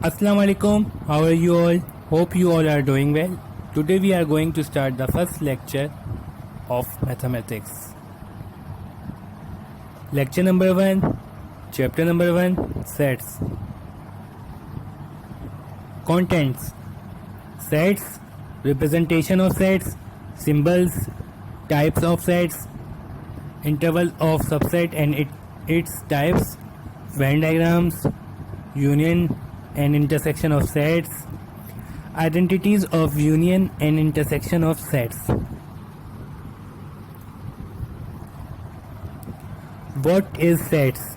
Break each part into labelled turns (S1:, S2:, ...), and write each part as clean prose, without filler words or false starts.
S1: Assalamu alaikum. How are you all? Hope you all are doing well. Today we are going to start the first lecture of mathematics. Lecture number 1, chapter number 1, sets. Contents: sets, representation of sets, symbols, types of sets, interval of subset and its types, Venn diagrams, union and intersection of sets, identities of union and intersection of sets. What is sets?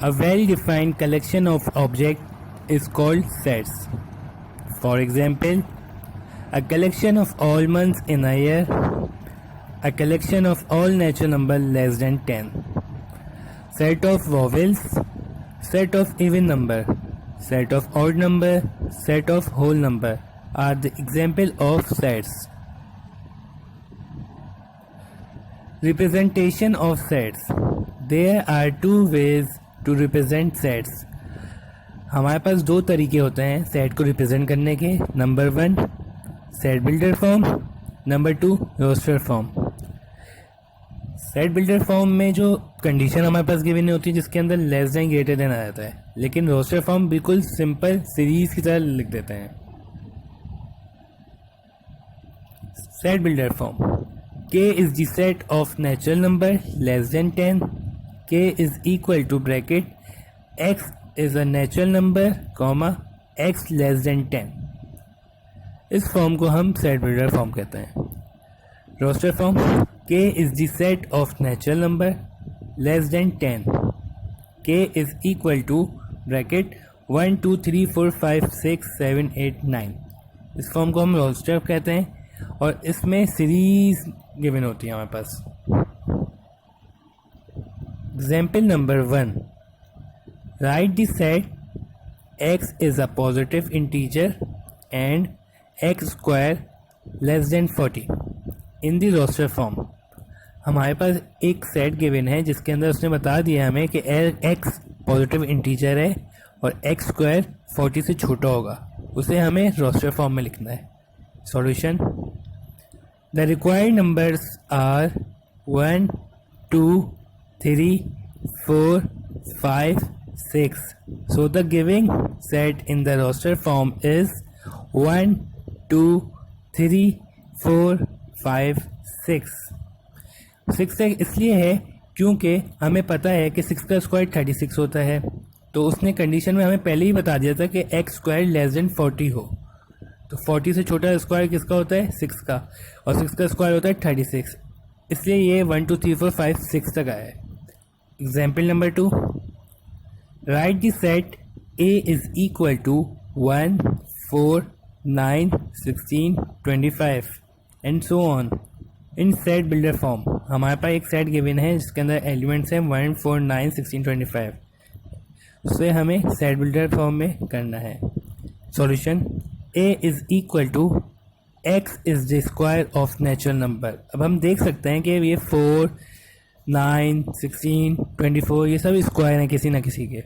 S1: A well-defined collection of objects is called sets. For example, a collection of all months in a year, a collection of all natural numbers less than 10, set of vowels, set of even number, set of odd number, set of whole number are the example of sets. Representation of sets. There are two ways to represent sets. हमारे पास दो तरीके होते हैं set को represent करने के. Number 1 set builder form, number 2 roster form. Set builder form में जो कंडीशन हमारे पास गिवन होती है जिसके अंदर लेस देन ग्रेटर देन आ जाता है, लेकिन रोस्टर फॉर्म बिल्कुल सिंपल सीरीज की तरह लिख देते हैं. Set builder form. k is the set of natural number less than 10. k is equal to bracket x is a natural number comma x less than 10. इस फॉर्म को हम set builder form कहते हैं. Roster form. k is the set of natural number less than 10. k is equal to bracket 1 2 3 4 5 6 7 8 9. इस form को हम roster कहते हैं और इसमें सीरीज गिवन होती है हमारे पास. Example number 1. Write the set x is a positive integer and x square less than 40 in the roster form. हमारे पास एक सेट गिवन है जिसके अंदर उसने बता दिया हमें कि x पॉजिटिव इंटीजर है और x स्क्वायर 40 से छोटा होगा. उसे हमें रोस्टर फॉर्म में लिखना है. Solution. The required numbers are 1 2 3 4 5 6. So the given set in the roster form is 1 2 3 4 5 6. 6 इसलिए है क्योंकि हमें पता है कि 6 का स्क्वायर 36 होता है, तो उसने कंडीशन में हमें पहले ही बता दिया था कि x स्क्वायर लेस देन 40 हो. तो 40 से छोटा स्क्वायर किसका होता है? 6 का, और 6 का स्क्वायर होता है 36. इसलिए ये 1 2 3 4 5 6 तक आया है. Example number 2. Write the set a is equal to 1 4 9 16 25 and so on in set builder form. हमारे पास एक सेट गिवन है जिसके अंदर एलिमेंट्स हैं 1 4 9 16 25. उसे हमें सेट बिल्डर फॉर्म में करना है. Solution. a is equal to x is the square of natural number. अब हम देख सकते हैं कि ये 4 9 16 24 ये सब स्क्वायर हैं किसी ना किसी के,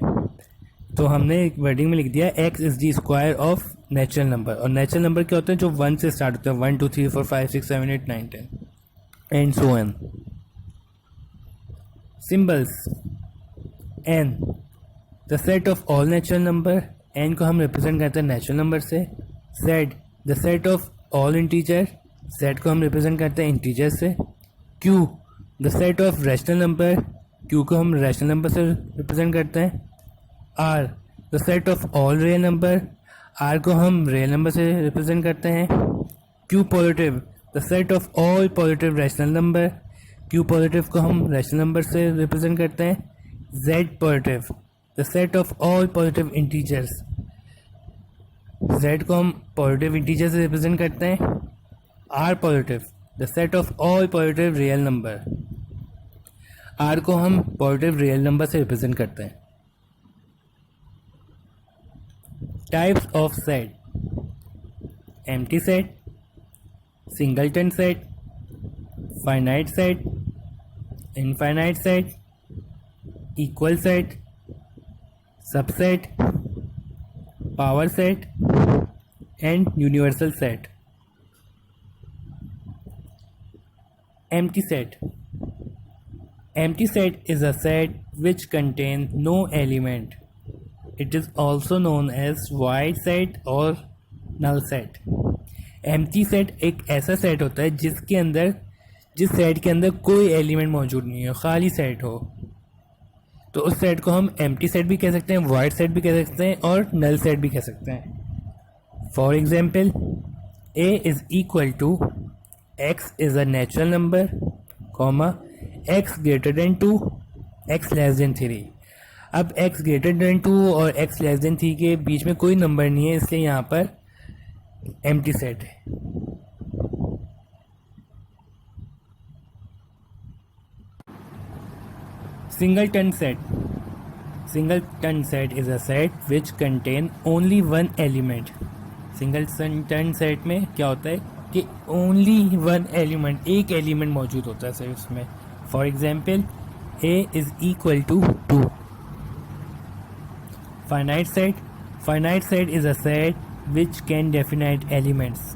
S1: तो हमने एक वर्डिंग में लिख दिया x is the square of natural number. और नेचुरल नंबर क्या होते हैं? जो 1 से स्टार्ट होते हैं. 1 2 3 4 5 6 7 8 9 10 and so on. Symbols. n the set of all natural number. n को हम रिप्रेजेंट करते हैं नेचुरल नंबर से. z the set of all integer. z को हम रिप्रेजेंट करते हैं इंटीजर से. q the set of rational number. q को हम रैशनल नंबर से रिप्रेजेंट करते हैं. r the set of all real number. r को हम रियल नंबर से रिप्रेजेंट करते हैं. q positive the set of all positive rational number. q positive को हम रैशनल नंबर से रिप्रेजेंट करते हैं. z positive the set of all positive integers. z को हम पॉजिटिव इंटीजर से रिप्रेजेंट करते हैं. r positive the set of all positive real number. r को हम पॉजिटिव रियल नंबर से रिप्रेजेंट करते हैं. Types of set. Empty set, singleton set, finite set, infinite set, equal set, subset, power set and universal set. Empty set. Empty set is a set which contains no element. It is also known as void set और null set. Empty set एक ऐसा set होता है जिस set के अंदर कोई element मौजूद नहीं हो, खाली सेट हो, तो उस सेट को हम एम्प्टी सेट भी कह सकते हैं, वॉइड सेट भी कह सकते हैं और नल सेट भी कह सकते हैं. For example, a is equal to x is a natural number, comma x greater than 2, x less than 3. अब x ग्रेटर देन 2 और x लेस देन 3 के बीच में कोई नंबर नहीं है, इसलिए यहाँ पर एम्प्टी सेट है. Singleton set. Singleton set is a set which contain only one element. Singleton set में क्या होता है कि only one element, एक एलिमेंट मौजूद होता है सर उसमें. For example, a is equal to 2. Finite set. Finite set is a set which can definite elements.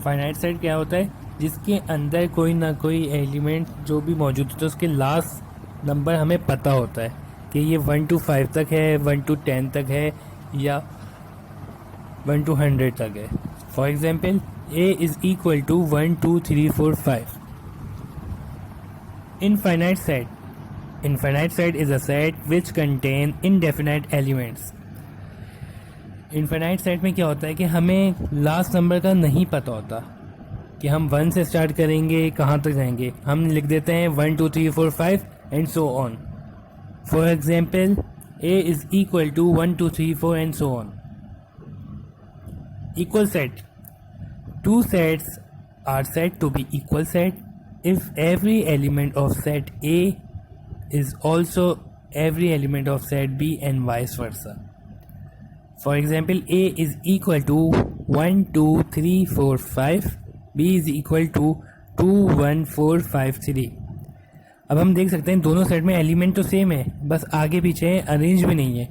S1: Finite set क्या होता है, जिसके अंदर कोई ना कोई एलिमेंट जो भी मौजूद होता है उसके लास्ट नंबर हमें पता होता है कि ये 1 to 5 तक है, 1 to 10 तक है या 1 to 100 तक है. For example, a is equal to 1 2 3 4 5. Infinite set. Infinite set is a set which contain indefinite elements. Infinite set में क्या होता है कि हमें लास्ट नंबर का नहीं पता होता कि हम 1 से स्टार्ट करेंगे कहाँ तक जाएंगे. हम लिख देते हैं 1 2 3 4 5 and so on. For example, a is equal to 1 2 3 4 and so on. Equal set. Two sets are said to be equal set if every element of set A is also every element of set B and vice versa. For example, A is equal to 1 2 3 4 5, B is equal to 2 1 4 5 3. अब हम देख सकते हैं दोनों set में element तो same है, बस आगे पीछे अरेंज भी नहीं है.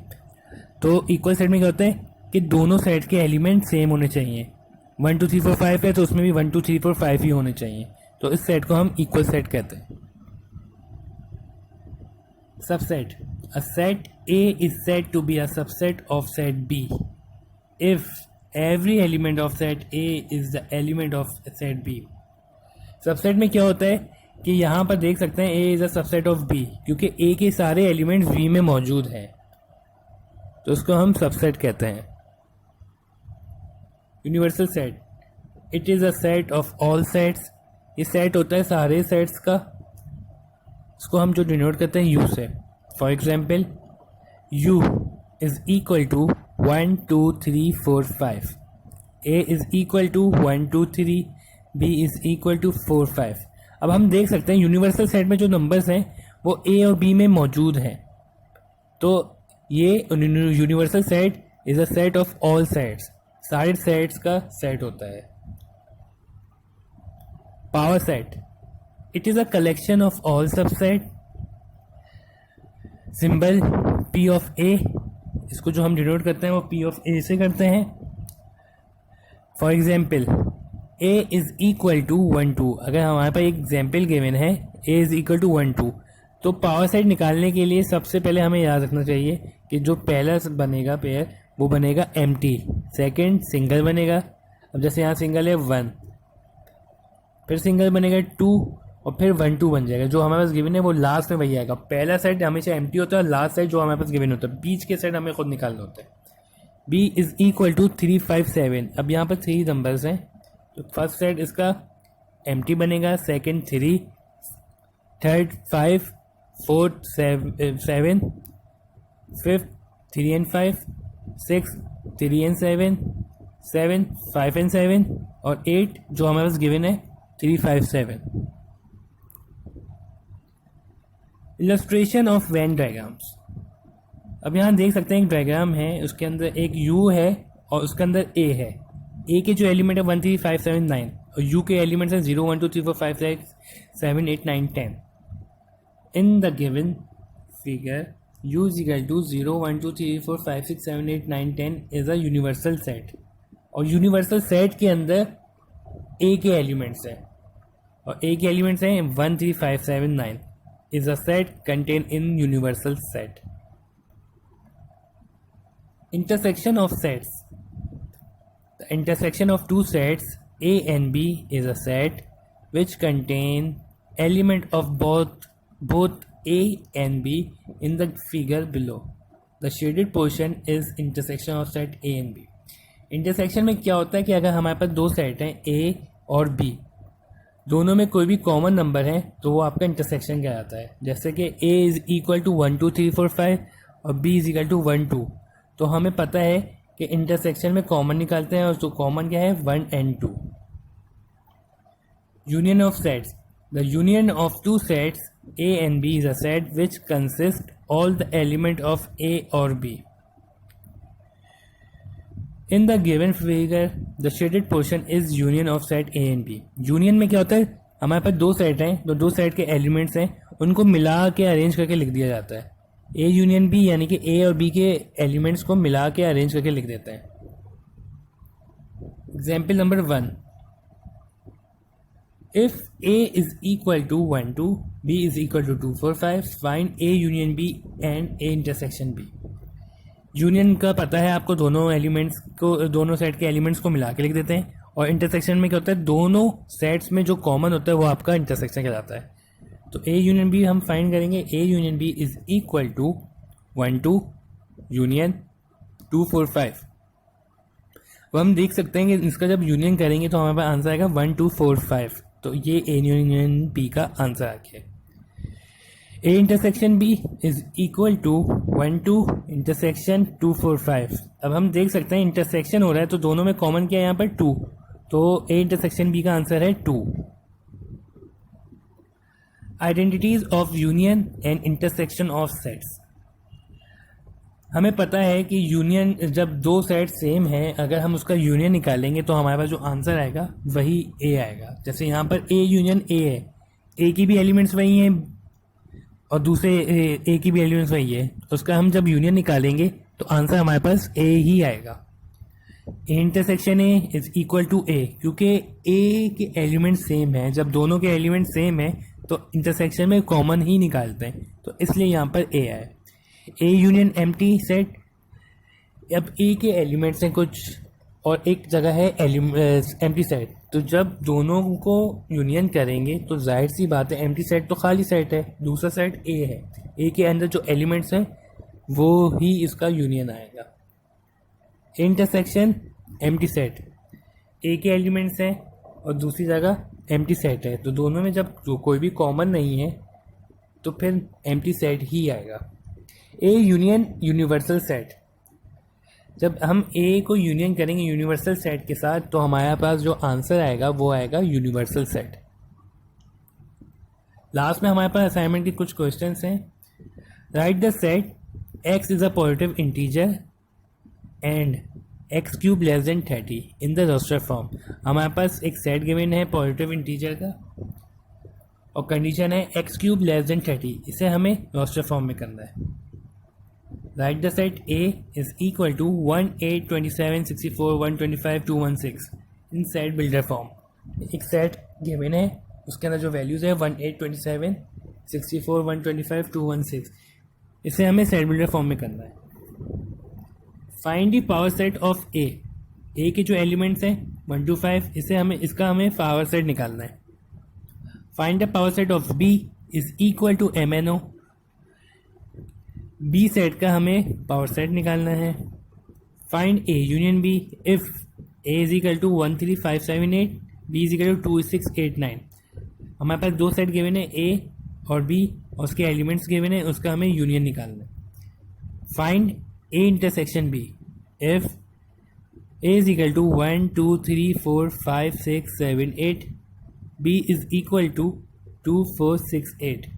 S1: तो इक्वल सेट में क्या होता है कि दोनों सेट के एलिमेंट सेम होने चाहिए. 1 2 3 4 5 है तो उसमें भी 1 2 3 4 5 ही होने चाहिए. तो इस सेट को हम इक्वल सेट कहते हैं. Subset. A set A is said to be a subset of set B if every element of set A is the element of set B. Subset में क्या होता है कि यहाँ पर देख सकते हैं A is a subset of B, क्योंकि A के सारे एलिमेंट्स B में मौजूद हैं, तो उसको हम सबसेट कहते हैं. Universal set. It is a set of all sets. ये सेट होता है सारे सेट्स का, इसको हम जो डिनोट करते हैं U से. For example, U is equal to 1 2 3 4 5, A is equal to 1 2 3, B is equal to 4 5. अब हम देख सकते हैं यूनिवर्सल सेट में जो नंबर्स हैं वो A और B में मौजूद हैं, तो ये universal set is a set of all sets, सारे सेट्स का सेट होता है. Power set. It is a collection of all subset. Symbol P of A, इसको जो हम डिनोट करते हैं वो P ऑफ A से करते हैं. For example, A is equal to 1 2. अगर हमारे पास एक एग्जाम्पल गिवन है A इज़ इक्वल टू 1 2, तो पावर सेट निकालने के लिए सबसे पहले हमें याद रखना चाहिए कि जो पहला बनेगा पेयर वो बनेगा एम्प्टी, सेकंड सिंगल बनेगा. अब जैसे यहाँ सिंगल है 1, फिर सिंगल बनेगा 2 और फिर 1 2 बन जाएगा. जो हमारे पास गिवन है वो लास्ट में वही आएगा. पहला सेट हमेशा एम्प्टी होता है, लास्ट सेट जो हमारे पास गिवन होता है. बीच के सेट हमें खुद निकालना होता है. B is equal to 3 5 7. अब यहाँ पर 3 नंबर्स हैं, तो फर्स्ट सेट इसका एम्प्टी बनेगा, second 3, third 5, fourth 7, fifth 3 and 5, six 3 and 7, 7 5 and 7 और 8 जो हमारे पास गिवन है 3 5 7. Illustration of Venn diagrams. अब यहाँ देख सकते हैं एक डायग्राम है, उसके अंदर एक U है और उसके अंदर A है. A के जो एलिमेंट है 1 3 5 7 9 और U के एलिमेंट्स हैं 0 1 2 3 4 5 6 7 8 9 10. In the given figure U is equal to 0, 1, 2, 3, 4, 5, 6, 7, 8, 9, 10 is a universal set, और यूनिवर्सल सेट के अंदर ए के एलिमेंट्स हैं, और ए के एलिमेंट्स हैं 1, 3, 5, 7, 9 is a set contain in universal set. Intersection of sets. The intersection of two sets A and B is a set which contain element of both A and B in the figure below. The shaded portion is intersection of set A and B. Intersection में क्या होता है कि अगर हमारे पास दो set हैं A और B, दोनों में कोई भी कॉमन नंबर है तो वो आपका इंटरसेक्शन कहलाता है. जैसे कि A इज इक्वल टू 1, 2, 3, 4, 5 और B इज इक्वल टू 1, 2, तो हमें पता है कि इंटरसेक्शन में कॉमन निकालते हैं, और तो कॉमन क्या है 1 and 2. Union of sets. The union of two sets A and B is a set which consist all the element of A और B. In the given figure the shaded portion is union of set A and B. Union में क्या होता है, हमारे पास दो set हैं, तो दो सेट के एलिमेंट्स हैं, उनको मिला के अरेंज करके लिख दिया जाता है. ए यूनियन बी यानी कि ए और बी के एलिमेंट्स को मिला के अरेंज करके लिख देते हैं. Example number 1. If A is equal to 1, 2, B is equal to 2, 4, 5, find A union B and A intersection B. Union का पता है आपको, दोनों एलिमेंट्स को, दोनों सेट के एलिमेंट्स को मिला के लिख देते हैं, और इंटरसेक्शन में क्या होता है, दोनों सेट्स में जो कॉमन होता है वो आपका इंटरसेक्शन कहलाता है. तो ए यूनियन बी हम फाइंड करेंगे. A union B is equal to 1, 2 union 2, 4, 5. अब हम देख सकते हैं कि इसका जब यूनियन करेंगे तो हमारे पास आंसर आएगा 1, 2, 4, 5. तो ये ए यूनियन बी का आंसर आ गया. A intersection B is equal to 1, 2 intersection 2, 4, 5. अब हम देख सकते हैं इंटरसेक्शन हो रहा है तो दोनों में कॉमन क्या है यहाँ पर 2, तो ए इंटरसेक्शन बी का आंसर है 2. Identities of union and intersection of sets. हमें पता है कि यूनियन, जब दो सेट सेम हैं, अगर हम उसका यूनियन निकालेंगे तो हमारे पास जो आंसर आएगा वही ए आएगा. जैसे यहाँ पर ए यूनियन ए है, ए की भी एलिमेंट्स वही हैं और दूसरे ए की भी एलिमेंट्स वही है, तो उसका हम जब यूनियन निकालेंगे तो आंसर हमारे पास ए ही आएगा. A intersection A is equal to A, क्योंकि ए के एलिमेंट सेम हैं. जब दोनों के एलिमेंट सेम हैं तो इंटरसेक्शन में कॉमन ही निकालते हैं, तो इसलिए यहाँ पर ए आए. A union empty set. अब ए के एलिमेंट्स हैं कुछ और एक जगह है एम्प्टी सेट, तो जब दोनों को यूनियन करेंगे तो जाहिर सी बात है एम्प्टी सेट तो खाली सेट है, दूसरा सेट ए है, ए के अंदर जो एलिमेंट्स हैं वो ही इसका यूनियन आएगा. Intersection empty set. ए के एलिमेंट्स हैं और दूसरी जगह एम्प्टी सेट है, तो दोनों में जब जो कोई भी कॉमन नहीं है तो फिर एम्प्टी सेट ही आएगा. A union universal set. जब हम ए को यूनियन करेंगे यूनिवर्सल सेट के साथ तो हमारे पास जो आंसर आएगा वो आएगा यूनिवर्सल सेट. लास्ट में हमारे पास असाइनमेंट के कुछ क्वेश्चंस हैं. Write the set X is a positive integer and X cube less than 30 in the roster form. हमारे पास एक सेट गिवन है पॉजिटिव इंटीजर का और कंडीशन है एक्स क्यूब लेस देन 30. इसे हमें रोस्टर फॉर्म में करना है. Write the set A is equal to 1, 8, 27, 64, 125, 216 in set builder form. एक सेट गिवन है, उसके अंदर जो वैल्यूज़ है 1, 8, 27, 64, 125, 216. इसे हमें सेट बिल्डर फॉर्म में करना है. Find the power set of A. A के जो एलिमेंट्स हैं 1 to 5, इसका हमें पावर सेट निकालना है. Find the power set of B is equal to MNO. B set का हमें पावर सेट निकालना है. Find A union B if A is equal to 1, 3, 5, 7, 8, B is equal to 2, 6, 8, 9. हमारे पास दो सेट गिवन है ए और बी और उसके एलिमेंट्स गिवन है, उसका हमें यूनियन निकालना है. Find A intersection B if A is equal to 1, 2, 3, 4, 5, 6, 7, 8, B is equal to 2, 4, 6, 8.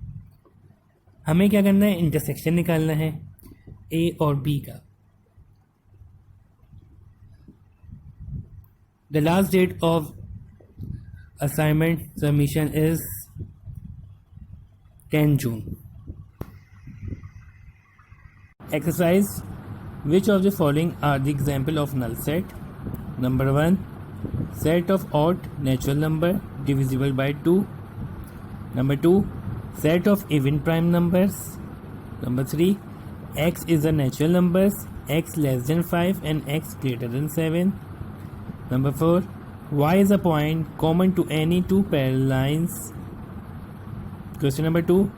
S1: हमें क्या करना है, इंटरसेक्शन निकालना है A और B का. The last date of assignment submission is 10 June. Exercise. Which of the following are the example of null set? Number 1. Set of odd natural number divisible by 2. Number 2. Set of even prime numbers. Number 3. X is a natural numbers, x less than 5 and x greater than 7. Number 4. Y is a point common to any two parallel lines. Question number 2.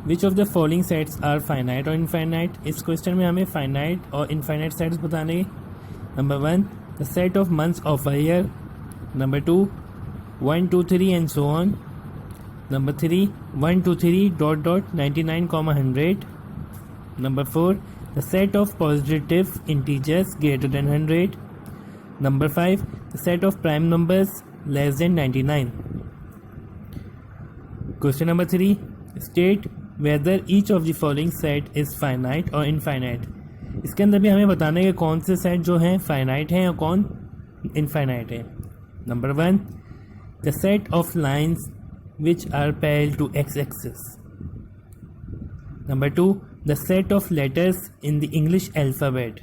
S1: Which of the following sets are finite or infinite? इस question में हमें finite और infinite sets बताने. Number 1. The set of months of a year. Number 2. 1, 2, 3 and so on. Number 3. 1, 2, 3 ... 99, 100. Number 4. The set of positive integers greater than 100. Number 5. The set of prime numbers less than 99. Question number 3. State whether each of the following set is finite or infinite. इसके अंदर भी हमें बताना है कि कौन से set जो हैं finite हैं और कौन infinite हैं. Number 1. The set of lines which are parallel to x-axis. Number 2. The set of letters in the English alphabet.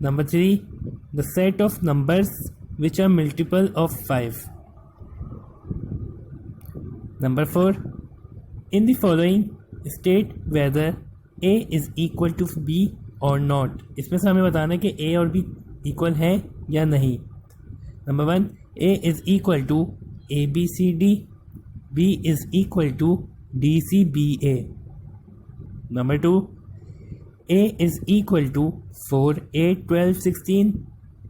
S1: Number 3. The set of numbers which are multiple of 5. Number 4. In the following, state whether A is equal to B or not. इसमें से हमें बताना है कि A और B equal है या नहीं. Number 1. A is equal to ABCD. B is equal to DCBA. Number 2. A is equal to 4, 8, 12, 16.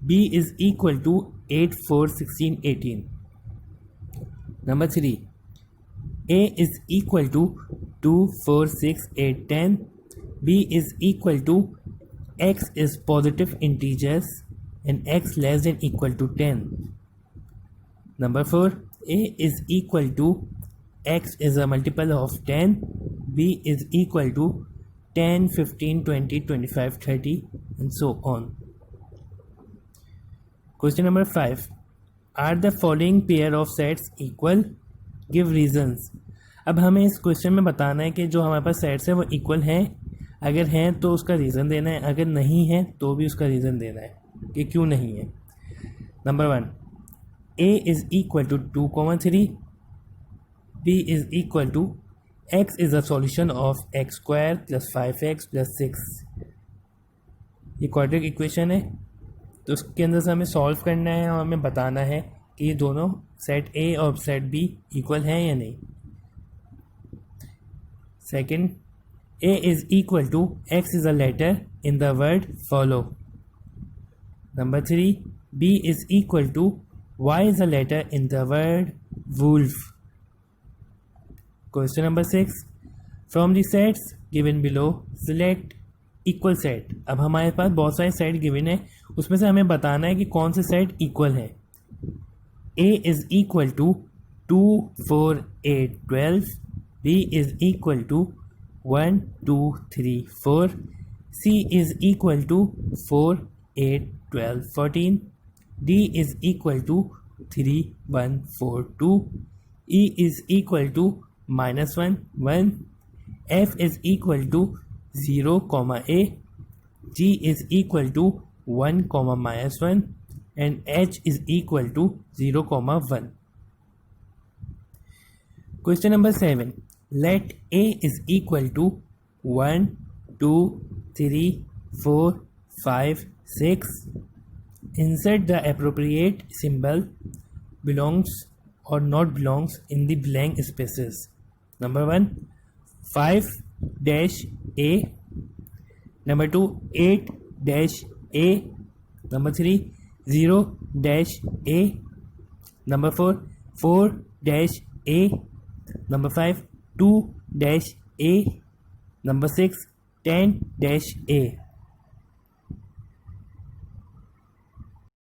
S1: B is equal to 8, 4, 16, 18. Number 3. A is equal to 2, 4, 6, 8, 10. B is equal to x is positive integers and x less than equal to 10. Number 4. A is equal to x is a multiple of 10. B is equal to 10, 15, 20, 25, 30 and so on. Question number 5. Are the following pair of sets equal? Give reasons. अब हमें इस question में बताना है कि जो हमारे पास sets है वो इक्वल हैं. अगर हैं तो उसका रीज़न देना है, अगर नहीं है तो भी उसका रीज़न देना है कि क्यों नहीं है. Number 1. A is equal to 2, 3. B is equal to x is a solution of x square plus 5x plus 6. ये क्वाड्रेटिक इक्वेशन है, तो उसके अंदर से हमें सॉल्व करना है और हमें बताना है कि ये दोनों सेट A और सेट B इक्वल हैं या नहीं. Second. A is equal to x is a letter in the word follow. Number 3. B is equal to y is a letter in the word wolf. Question number 6. From the sets given below, select equal set. अब हमारे पास बहुत सारे set given है, उसमें से हमें बताना है कि कौन से सेट इक्वल है. A is equal to 2, 4, 8, 12. B is equal to 1, 2, 3, 4. C is equal to 4, 8, 12, 14. D is equal to 3, 1, 4, 2. E is equal to -1, 1. F is equal to 0, A. G is equal to 1, -1. And H is equal to 0, 1. Question number 7. Let A is equal to 1, 2, 3, 4, 5, 6. Insert the appropriate symbol belongs or not belongs in the blank spaces. Number 1. 5 dash A. Number 2. 8 dash A. Number 3. 0 dash A. Number 4. 4 dash A. Number 5. 2 dash A. Number 6. 10 dash A.